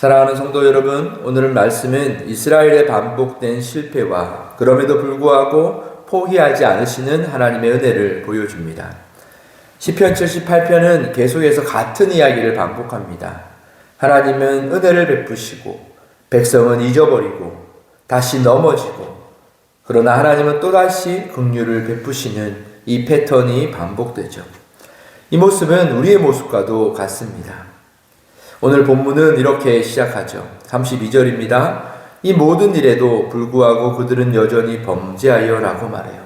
사랑하는 성도 여러분, 오늘 말씀은 이스라엘의 반복된 실패와 그럼에도 불구하고 포기하지 않으시는 하나님의 은혜를 보여줍니다. 시편 78편은 계속해서 같은 이야기를 반복합니다. 하나님은 은혜를 베푸시고 백성은 잊어버리고 다시 넘어지고, 그러나 하나님은 또다시 긍휼을 베푸시는 이 패턴이 반복되죠. 이 모습은 우리의 모습과도 같습니다. 오늘 본문은 이렇게 시작하죠. 32절입니다. 이 모든 일에도 불구하고 그들은 여전히 범죄하여 라고 말해요.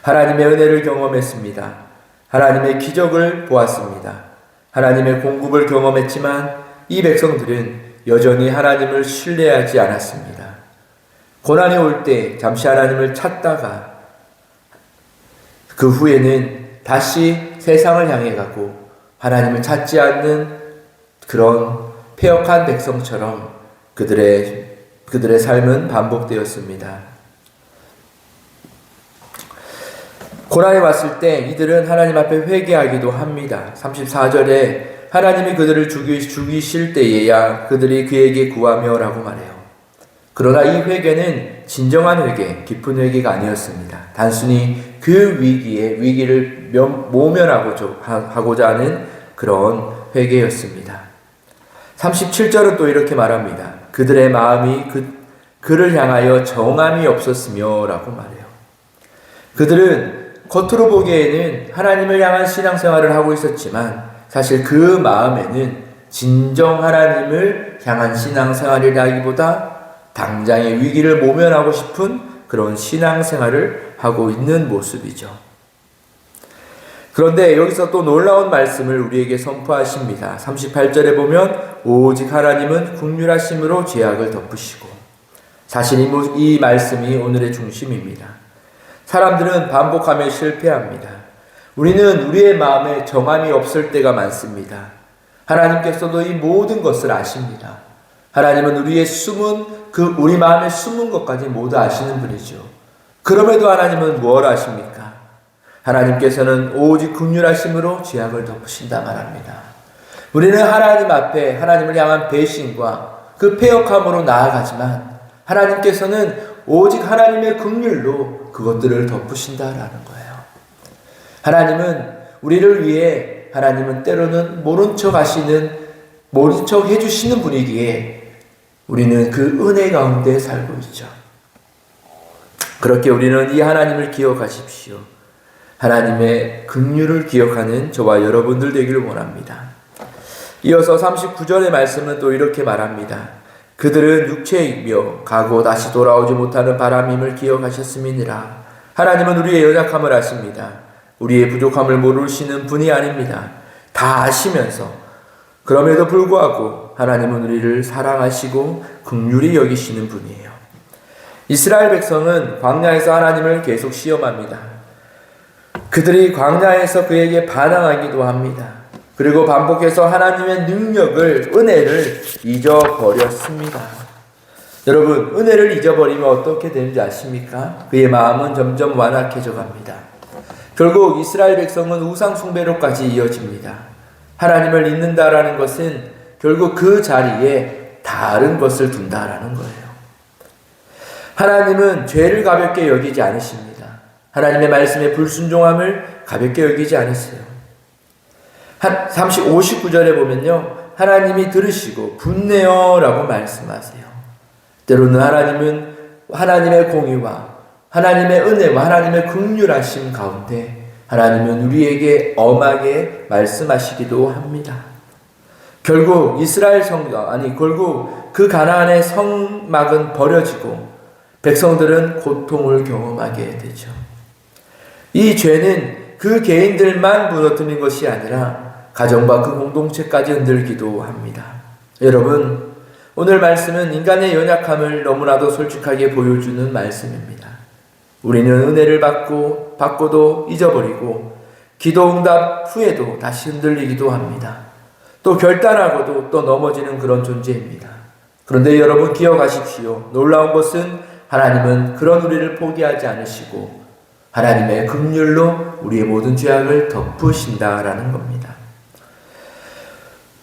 하나님의 은혜를 경험했습니다. 하나님의 기적을 보았습니다. 하나님의 공급을 경험했지만 이 백성들은 여전히 하나님을 신뢰하지 않았습니다. 고난이 올 때 잠시 하나님을 찾다가 그 후에는 다시 세상을 향해 가고 하나님을 찾지 않는 그런 패역한 백성처럼 그들의 삶은 반복되었습니다. 고난이 왔을 때 이들은 하나님 앞에 회개하기도 합니다. 34절에 하나님이 그들을 죽이실 때에야 그들이 그에게 구하며 라고 말해요. 그러나 이 회개는 진정한 회개, 깊은 회개가 아니었습니다. 단순히 그 위기를 모면하고자 하는 그런 회개였습니다. 37절은 또 이렇게 말합니다. 그들의 마음이 그를 향하여 정함이 없었으며 라고 말해요. 그들은 겉으로 보기에는 하나님을 향한 신앙생활을 하고 있었지만 사실 그 마음에는 진정 하나님을 향한 신앙생활이라기보다 당장의 위기를 모면하고 싶은 그런 신앙생활을 하고 있는 모습이죠. 그런데 여기서 또 놀라운 말씀을 우리에게 선포하십니다. 38절에 보면 오직 하나님은 긍휼하심으로 죄악을 덮으시고, 사실 이 말씀이 오늘의 중심입니다. 사람들은 반복하며 실패합니다. 우리는 우리의 마음에 정함이 없을 때가 많습니다. 하나님께서도 이 모든 것을 아십니다. 하나님은 우리 마음에 숨은 것까지 모두 아시는 분이죠. 그럼에도 하나님은 뭘 아십니까? 하나님께서는 오직 긍휼하심으로 죄악을 덮으신다 말합니다. 우리는 하나님 앞에 하나님을 향한 배신과 그 패역함으로 나아가지만 하나님께서는 오직 하나님의 긍휼로 그것들을 덮으신다라는 거예요. 하나님은 우리를 위해 하나님은 때로는 모른 척 해주시는 분이기에 우리는 그 은혜 가운데 살고 있죠. 그렇게 우리는 이 하나님을 기억하십시오. 하나님의 긍휼을 기억하는 저와 여러분들 되기를 원합니다. 이어서 39절의 말씀은 또 이렇게 말합니다. 그들은 육체이며 가고 다시 돌아오지 못하는 바람임을 기억하셨음이니라. 하나님은 우리의 연약함을 아십니다. 우리의 부족함을 모르시는 분이 아닙니다. 다 아시면서 그럼에도 불구하고 하나님은 우리를 사랑하시고 긍휼히 여기시는 분이에요. 이스라엘 백성은 광야에서 하나님을 계속 시험합니다. 그들이 광야에서 그에게 반항하기도 합니다. 그리고 반복해서 하나님의 은혜를 잊어버렸습니다. 여러분, 은혜를 잊어버리면 어떻게 되는지 아십니까? 그의 마음은 점점 완악해져 갑니다. 결국 이스라엘 백성은 우상 숭배로까지 이어집니다. 하나님을 잊는다라는 것은 결국 그 자리에 다른 것을 둔다라는 거예요. 하나님은 죄를 가볍게 여기지 않으십니다. 하나님의 말씀에 불순종함을 가볍게 여기지 않으세요. 59절에 보면요, 하나님이 들으시고 분내어라고 말씀하세요. 때로는 하나님은 하나님의 공의와 하나님의 은혜와 하나님의 긍휼하심 가운데 하나님은 우리에게 엄하게 말씀하시기도 합니다. 결국 결국 그 가나안의 성막은 버려지고 백성들은 고통을 경험하게 되죠. 이 죄는 그 개인들만 무너뜨린 것이 아니라 가정과 그 공동체까지 흔들기도 합니다. 여러분, 오늘 말씀은 인간의 연약함을 너무나도 솔직하게 보여주는 말씀입니다. 우리는 은혜를 받고도 잊어버리고 기도응답 후에도 다시 흔들리기도 합니다. 또 결단하고도 또 넘어지는 그런 존재입니다. 그런데 여러분 기억하십시오. 놀라운 것은 하나님은 그런 우리를 포기하지 않으시고 하나님의 긍휼로 우리의 모든 죄악을 덮으신다라는 겁니다.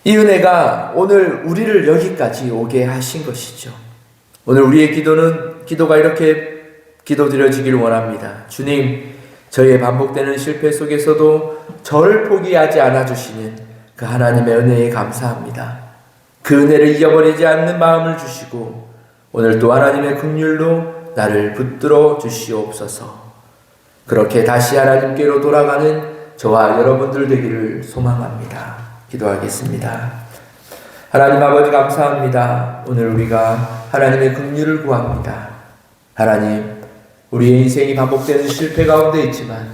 이 은혜가 오늘 우리를 여기까지 오게 하신 것이죠. 오늘 우리의 기도가 이렇게 기도드려지기를 원합니다. 주님, 저희의 반복되는 실패 속에서도 저를 포기하지 않아주시는 그 하나님의 은혜에 감사합니다. 그 은혜를 잊어버리지 않는 마음을 주시고 오늘 또 하나님의 긍휼로 나를 붙들어 주시옵소서. 그렇게 다시 하나님께로 돌아가는 저와 여러분들 되기를 소망합니다. 기도하겠습니다. 하나님 아버지 감사합니다. 오늘 우리가 하나님의 긍휼을 구합니다. 하나님, 우리의 인생이 반복되는 실패 가운데 있지만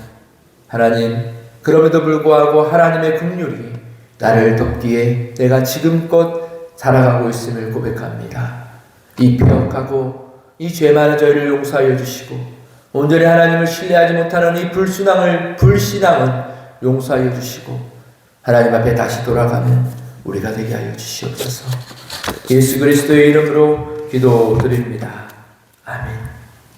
하나님, 그럼에도 불구하고 하나님의 긍휼이 나를 덮기에 내가 지금껏 살아가고 있음을 고백합니다. 이 폐역하고 이 죄 많은 저희를 용서하여 주시고 온전히 하나님을 신뢰하지 못하는 이 불신앙은 용서하여 주시고 하나님 앞에 다시 돌아가는 우리가 되게 하여 주시옵소서. 예수 그리스도의 이름으로 기도드립니다. 아멘.